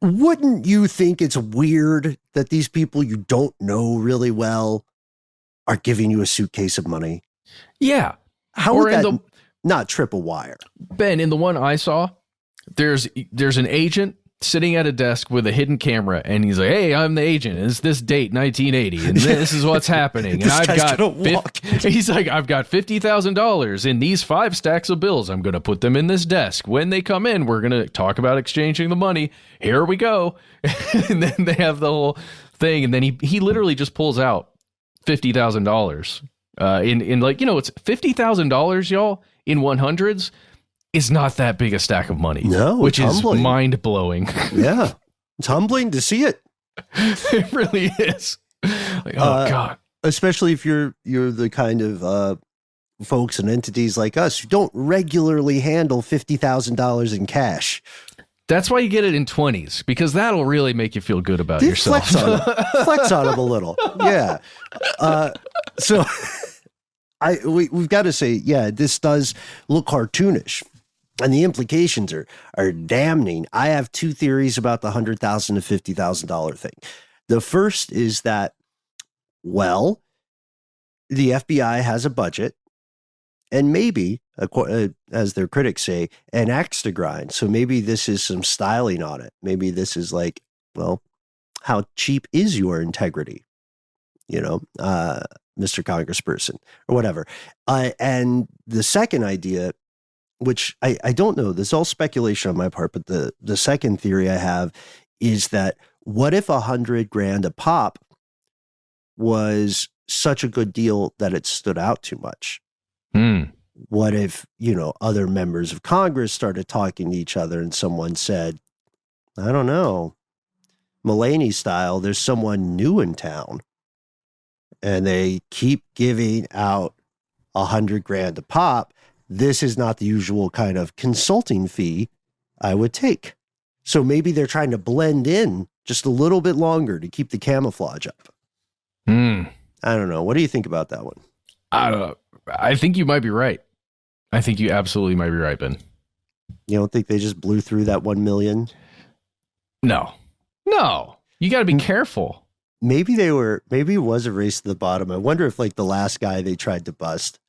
wouldn't you think it's weird that these people you don't know really well are giving you a suitcase of money? Yeah. How would that not trip a wire? Ben, in the one I saw, there's an agent sitting at a desk with a hidden camera, and he's like, "Hey, I'm the agent. It's this date, 1980, and this is what's happening. And he's like, I've got $50,000 in these 5 stacks of bills. I'm going to put them in this desk. When they come in, we're going to talk about exchanging the money. Here we go." And then they have the whole thing, and then he literally just pulls out $50,000 in like, it's $50,000, y'all, in 100s. Is not that big a stack of money. No, which is mind blowing. Yeah, it's humbling to see it. It really is. Like, oh God! Especially if you're the kind of folks and entities like us who don't regularly handle $50,000 in cash. That's why you get it in 20s, because that'll really make you feel good about yourself. Flex on them a little. Yeah. So we've got to say, yeah, this does look cartoonish. And the implications are damning. I have 2 theories about the $100,000 to $50,000 thing. The first is that, well, the FBI has a budget, and maybe, as their critics say, an axe to grind. So maybe this is some styling on it. Maybe this is like, well, how cheap is your integrity? Mr. Congressperson, or whatever. And the second idea, which I don't know, this is all speculation on my part, but the second theory I have is that what if $100,000 a pop was such a good deal that it stood out too much? What if, other members of Congress started talking to each other and someone said, I don't know, Mulaney style, there's someone new in town, and they keep giving out $100,000 a pop. This is not the usual kind of consulting fee I would take. So maybe they're trying to blend in just a little bit longer to keep the camouflage up. I don't know. What do you think about that one? I don't know. I think you might be right. I think you absolutely might be right, Ben. You don't think they just blew through that 1 million? No. You got to be careful. Maybe it was a race to the bottom. I wonder if, like, the last guy they tried to bust,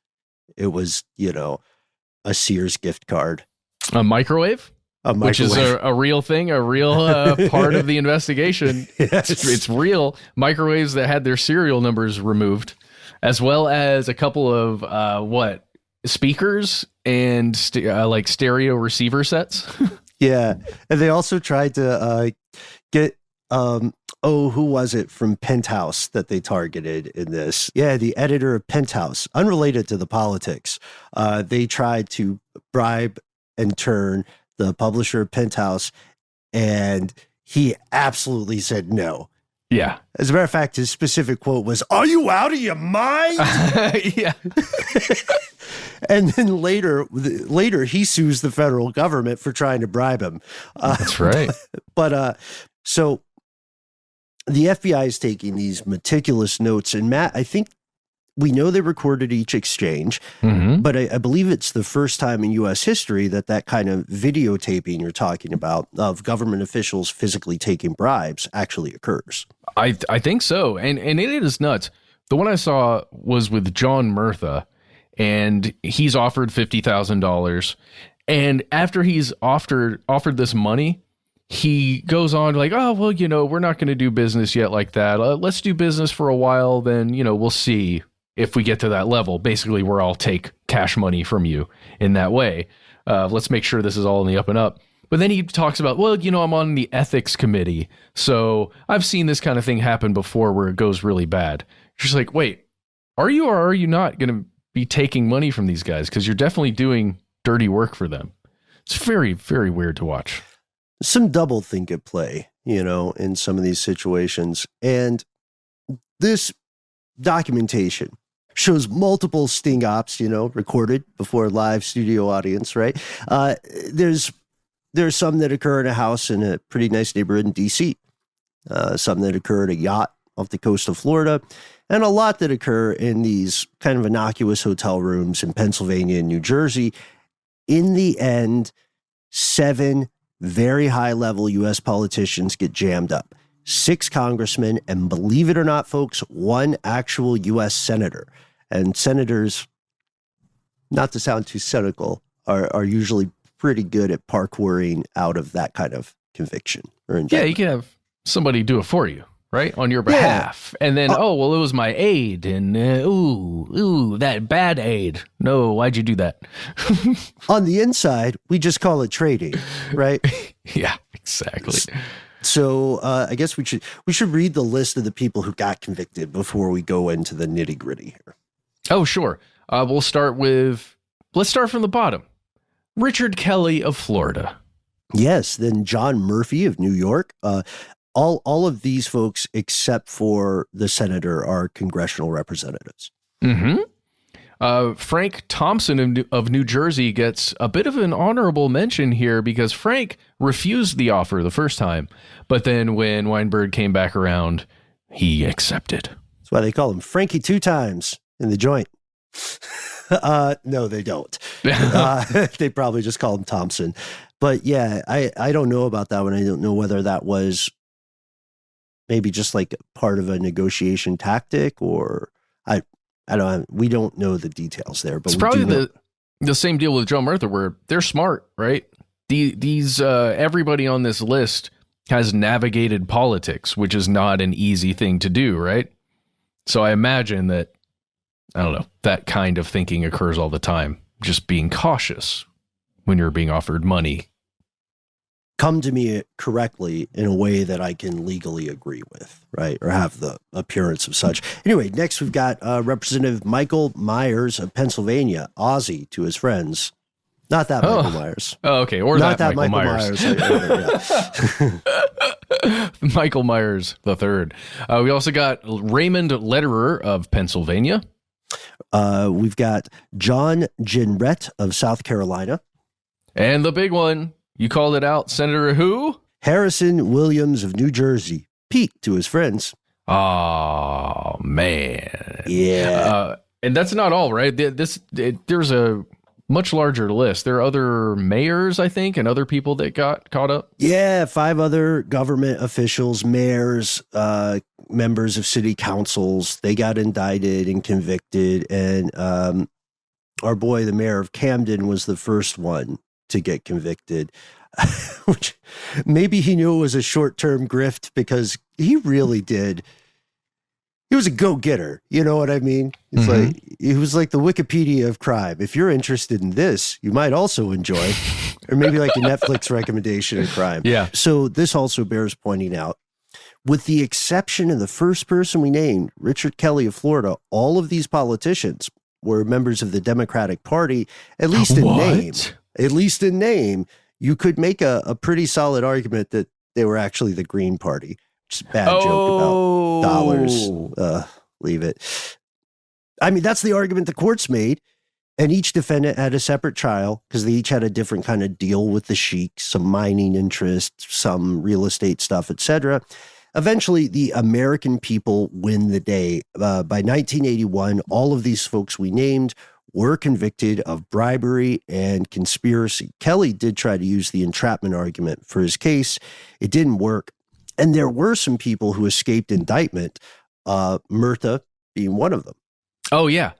it was, a Sears gift card. A microwave? Which is a real thing, a real part of the investigation. Yes. It's real. Microwaves that had their serial numbers removed, as well as a couple of, speakers and like stereo receiver sets. Yeah. And they also tried to get, who was it from Penthouse that they targeted in this? Yeah, the editor of Penthouse, unrelated to the politics. They tried to bribe and turn the publisher of Penthouse, and he absolutely said no. Yeah. As a matter of fact, his specific quote was, "Are you out of your mind?" Yeah. And then later he sues the federal government for trying to bribe him. That's right. But so the FBI is taking these meticulous notes, and Matt, I think we know they recorded each exchange, but I believe it's the first time in U.S. history that kind of videotaping you're talking about of government officials physically taking bribes actually occurs. I think so. And it is nuts. The one I saw was with John Murtha, and he's offered $50,000. And after he's offered this money, he goes on like, oh, well, we're not going to do business yet like that. Let's do business for a while. Then, we'll see if we get to that level, basically where I'll take cash money from you in that way. Let's make sure this is all in the up and up. But then he talks about, well, I'm on the ethics committee, so I've seen this kind of thing happen before where it goes really bad. Just like, wait, are you or are you not going to be taking money from these guys because you're definitely doing dirty work for them. It's very, very weird to watch. Some double think at play, in some of these situations. And this documentation shows multiple sting ops, recorded before a live studio audience, right? There's some that occur in a house in a pretty nice neighborhood in D.C., some that occur at a yacht off the coast of Florida, and a lot that occur in these kind of innocuous hotel rooms in Pennsylvania and New Jersey. In the end, 7 very high-level U.S. politicians get jammed up. 6 congressmen, and believe it or not, folks, 1 actual U.S. senator. And senators, not to sound too cynical, are usually pretty good at parkouring out of that kind of conviction or indictment. Yeah, you can have somebody do it for you, right, on your behalf. Yeah. And then, it was my aide, and that bad aide. No, why'd you do that? On the inside, we just call it trading, right? Yeah, exactly. So I guess we should read the list of the people who got convicted before we go into the nitty gritty here. Oh, sure. Let's start from the bottom. Richard Kelly of Florida. Yes. Then John Murphy of New York. All of these folks, except for the senator, are congressional representatives. Mm-hmm. Frank Thompson of New Jersey gets a bit of an honorable mention here because Frank refused the offer the first time, but then when Weinberg came back around, he accepted. That's why they call him Frankie 2 times in the joint. No, they don't. They probably just call him Thompson. But yeah, I don't know about that one. I don't know whether that was maybe just like part of a negotiation tactic or I don't know. We don't know the details there, but it's probably the same deal with Joe Murtha where they're smart, right? These everybody on this list has navigated politics, which is not an easy thing to do, right? So I imagine that, I don't know, that kind of thinking occurs all the time. Just being cautious when you're being offered money. Come to me correctly in a way that I can legally agree with, right? Or have the appearance of such. Anyway, next we've got Representative Michael Myers of Pennsylvania, Aussie to his friends. Not that Michael Myers. Oh, okay. Or not that Michael Myers. Michael Myers the third. We also got Raymond Lederer of Pennsylvania. We've got John Ginrett of South Carolina. And the big one, you called it out, Senator who? Harrison Williams of New Jersey. Pete to his friends. Oh, man. Yeah. And that's not all, right? There's a much larger list. There are other mayors, I think, and other people that got caught up. Yeah, 5 other government officials, mayors, members of city councils. They got indicted and convicted. And our boy, the mayor of Camden, was the first one to get convicted. Which maybe he knew it was a short-term grift because he really did. He was a go-getter. You know what I mean? It's like he was like the Wikipedia of crime. If you're interested in this, you might also enjoy, or maybe like a Netflix recommendation of crime. Yeah. So this also bears pointing out, with the exception of the first person we named, Richard Kelly of Florida, all of these politicians were members of the Democratic Party, at least in name. At least in name, you could make a pretty solid argument that they were actually the Green Party. Just a bad joke about dollars. Leave it. I mean, that's the argument the courts made. And each defendant had a separate trial because they each had a different kind of deal with the sheiks, some mining interests, some real estate stuff, etc. Eventually, the American people win the day. By 1981, all of these folks we named were convicted of bribery and conspiracy. Kelly did try to use the entrapment argument for his case. It didn't work. And there were some people who escaped indictment, Murtha being one of them. Oh, yeah,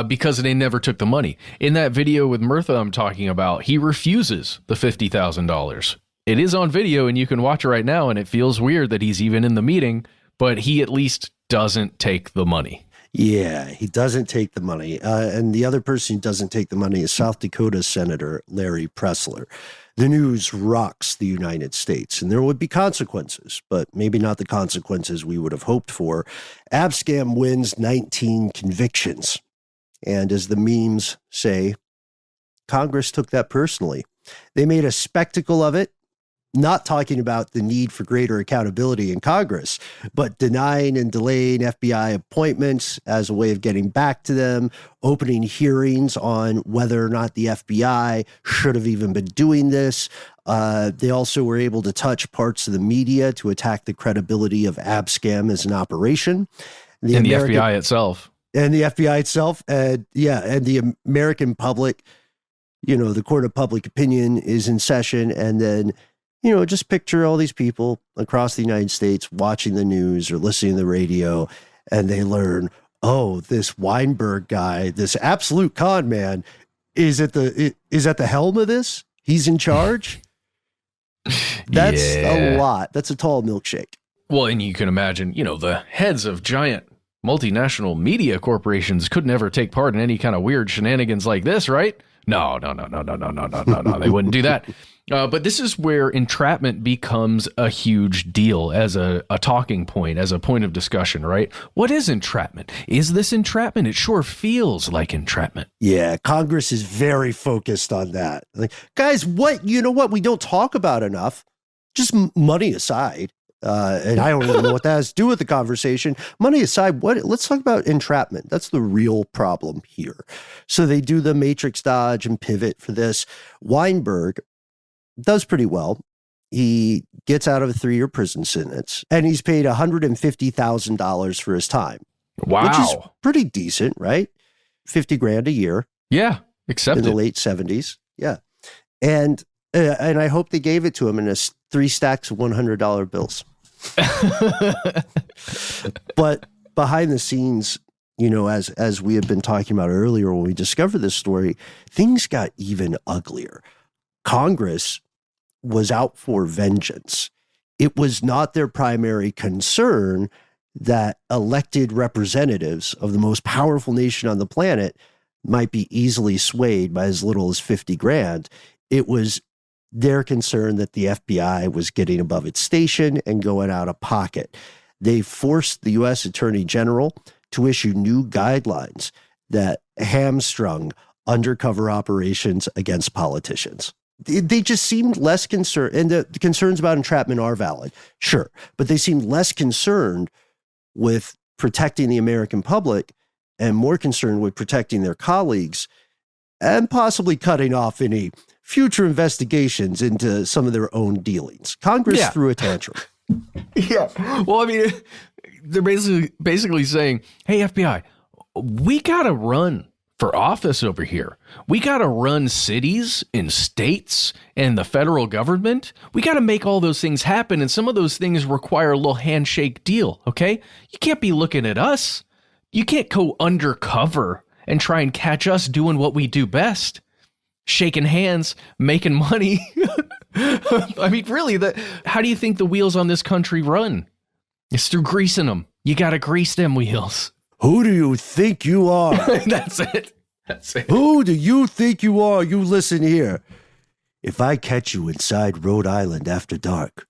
because they never took the money. In that video with Murtha I'm talking about, he refuses the $50,000. It is on video, and you can watch it right now, and it feels weird that he's even in the meeting, but he at least doesn't take the money. Yeah, he doesn't take the money. And the other person who doesn't take the money is South Dakota Senator Larry Pressler. The news rocks the United States, and there would be consequences, but maybe not the consequences we would have hoped for. Abscam wins 19 convictions. And as the memes say, Congress took that personally. They made a spectacle of it, not talking about the need for greater accountability in Congress, but denying and delaying FBI appointments as a way of getting back to them, opening hearings on whether or not the FBI should have even been doing this. They also were able to touch parts of the media to attack the credibility of Abscam as an operation. The FBI itself. And the FBI itself. And the American public, the court of public opinion is in session. And then, just picture all these people across the United States watching the news or listening to the radio, and they learn, oh, this Weinberg guy, this absolute con man, is at the helm of this. He's in charge. That's a lot. That's a tall milkshake. Well, and you can imagine, the heads of giant multinational media corporations could never take part in any kind of weird shenanigans like this, right? No, they wouldn't do that. But this is where entrapment becomes a huge deal as a talking point, as a point of discussion, right? What is entrapment? Is this entrapment? It sure feels like entrapment. Yeah, Congress is very focused on that. Like, guys, what we don't talk about enough, just money aside, and I don't really know what that has to do with the conversation. Money aside, let's talk about entrapment. That's the real problem here. So they do the matrix dodge and pivot for this. Weinberg does pretty well. He gets out of a 3-year prison sentence, and he's paid $150,000 for his time. Wow. Which is pretty decent, right? $50,000 a year. Yeah, accepted. In the late 70s. Yeah. And I hope they gave it to him in 3 stacks of $100 bills. But behind the scenes, as we have been talking about earlier when we discovered this story, things got even uglier. Congress was out for vengeance. It was not their primary concern that elected representatives of the most powerful nation on the planet might be easily swayed by as little as $50,000. It was their concern that the FBI was getting above its station and going out of pocket. They forced the U.S. Attorney General to issue new guidelines that hamstrung undercover operations against politicians. They just seemed less concerned, and the concerns about entrapment are valid, sure, but they seemed less concerned with protecting the American public and more concerned with protecting their colleagues and possibly cutting off any future investigations into some of their own dealings. Congress threw a tantrum. Yeah. Well, I mean, they're basically saying, hey, FBI, we got to run for office over here. We got to run cities and states and the federal government. We got to make all those things happen. And some of those things require a little handshake deal. Okay. You can't be looking at us. You can't go undercover and try and catch us doing what we do best. Shaking hands, making money. I mean, really, how do you think the wheels on this country run? It's through greasing them. You got to grease them wheels. Who do you think you are? That's it. Who do you think you are? You listen here. If I catch you inside Rhode Island after dark,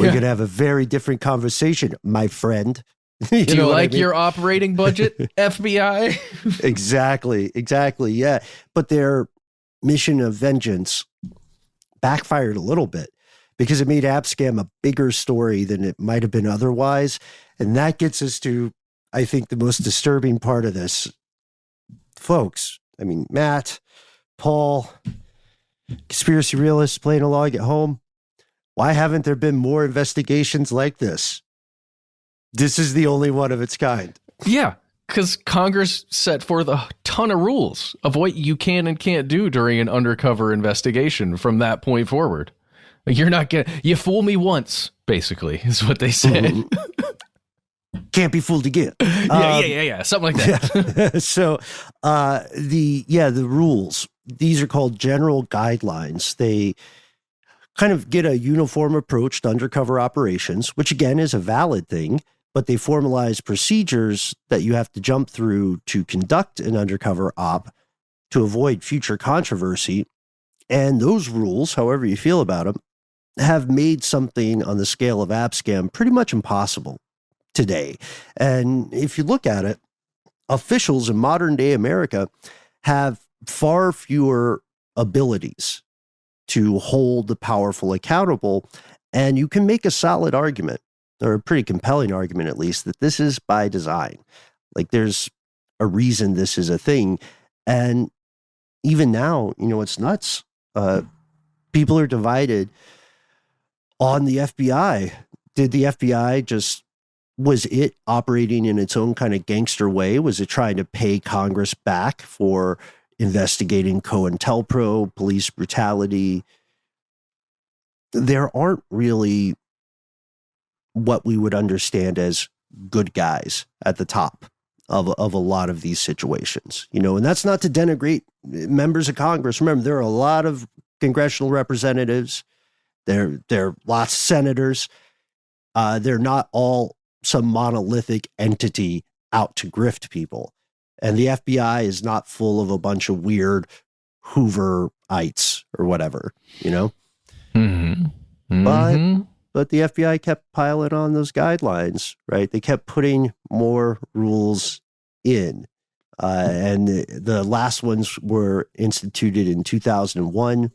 we're going to have a very different conversation, my friend. Do you like your operating budget, FBI? Exactly. Yeah. But their mission of vengeance backfired a little bit because it made Abscam a bigger story than it might have been otherwise. And that gets us to, I think, the most disturbing part of this. Folks, I mean, Matt, Paul, conspiracy realists playing along at home, why haven't there been more investigations like this? This is the only one of its kind. Yeah, because Congress set forth a ton of rules of what you can and can't do during an undercover investigation from that point forward. You're not going to, you fool me once, basically, is what they said. Can't be fooled again. Yeah. Something like that. Yeah. So the rules, these are called general guidelines. They kind of get a uniform approach to undercover operations, which again is a valid thing, but they formalize procedures that you have to jump through to conduct an undercover op to avoid future controversy. And those rules, however you feel about them, have made something on the scale of Abscam pretty much impossible today. And if you look at it, officials in modern day America have far fewer abilities to hold the powerful accountable. And you can make a solid argument, or a pretty compelling argument at least, that this is by design. Like there's a reason this is a thing. And even now, it's nuts. People are divided on the FBI. Did the FBI was it operating in its own kind of gangster way? Was it trying to pay Congress back for investigating COINTELPRO, police brutality? There aren't really what we would understand as good guys at the top of a lot of these situations, and that's not to denigrate members of Congress. Remember, there are a lot of congressional representatives. There are lots of senators. They're not all some monolithic entity out to grift people. And the FBI is not full of a bunch of weird Hooverites or whatever, Mm-hmm. Mm-hmm. But the FBI kept piling on those guidelines, right? They kept putting more rules in. And the last ones were instituted in 2001.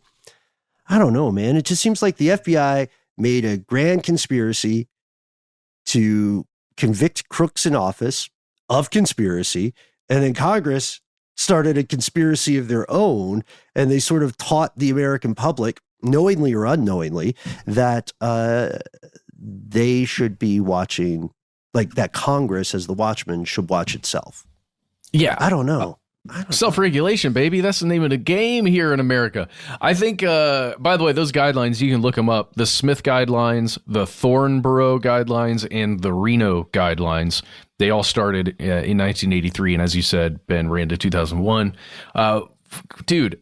I don't know, man. It just seems like the FBI made a grand conspiracy to convict crooks in office of conspiracy. And then Congress started a conspiracy of their own. And they sort of taught the American public, knowingly or unknowingly, that they should be watching, like that Congress as the watchman should watch itself. Yeah. I don't know. Self-regulation, baby. That's the name of the game here in America. I think, by the way, those guidelines, you can look them up. The Smith guidelines, the Thornborough guidelines, and the Reno guidelines. They all started in 1983. And as you said, Ben, ran to 2001. Dude,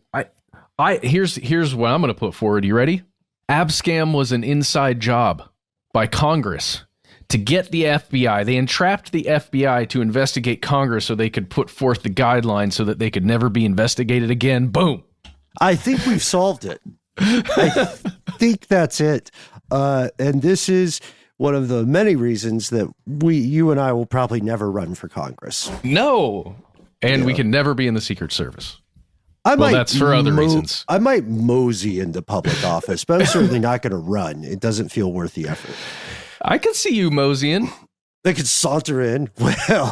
here's what I'm going to put forward. You ready? Abscam was an inside job by Congress to get the FBI. They entrapped the FBI to investigate Congress so they could put forth the guidelines so that they could never be investigated again. Boom. I think we've solved it. I think that's it. And this is one of the many reasons that you and I will probably never run for Congress. No. And we can never be in the Secret Service. That's for other reasons. I might mosey into public office, but I'm certainly not going to run. It doesn't feel worth the effort. I could see you moseying. They could saunter in. Well,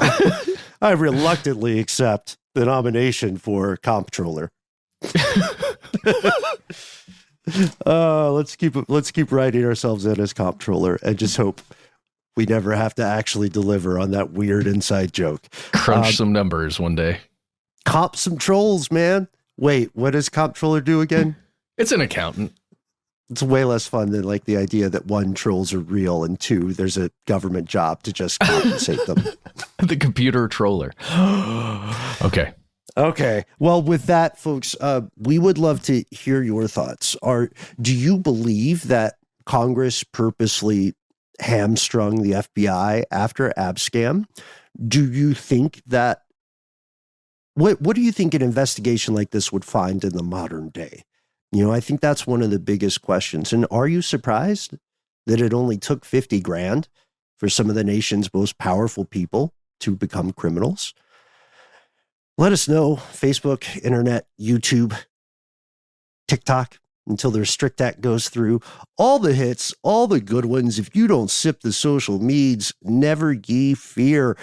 I reluctantly accept the nomination for comptroller. Let's keep writing ourselves in as comptroller and just hope we never have to actually deliver on that weird inside joke. Crunch some numbers one day. Comp some trolls, man. Wait, what does comptroller do again? It's an accountant. It's way less fun than like the idea that one, trolls are real, and two, there's a government job to just compensate them. The computer troller. Okay. Well, with that, folks, we would love to hear your thoughts. Do you believe that Congress purposely hamstrung the FBI after Abscam? Do you think that what do you think an investigation like this would find in the modern day? I think that's one of the biggest questions. And are you surprised that it only took 50 grand for some of the nation's most powerful people to become criminals? Let us know. Facebook, internet, YouTube, TikTok, until the Restrict Act goes through. All the hits, all the good ones. If you don't sip the social meds, never ye fear.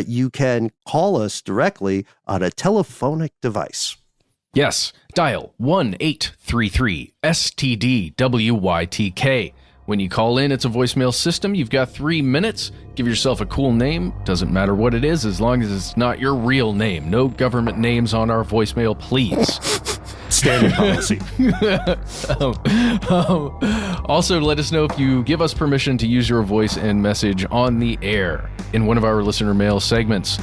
You can call us directly on a telephonic device. Yes, dial 1-833-STDWYTK. When you call in, it's a voicemail system. You've got 3 minutes. Give yourself a cool name. Doesn't matter what it is, as long as it's not your real name. No government names on our voicemail, please. Standard policy. Also, let us know if you give us permission to use your voice and message on the air in one of our listener mail segments.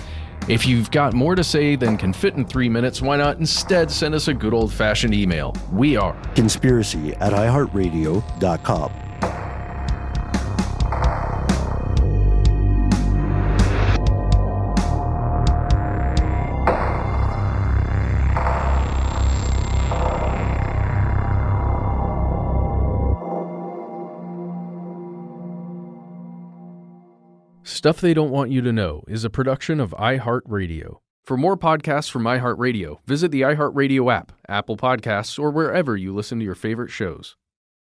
If you've got more to say than can fit in 3 minutes, why not instead send us a good old-fashioned email? We are conspiracy@iHeartRadio.com. Stuff They Don't Want You to Know is a production of iHeartRadio. For more podcasts from iHeartRadio, visit the iHeartRadio app, Apple Podcasts, or wherever you listen to your favorite shows.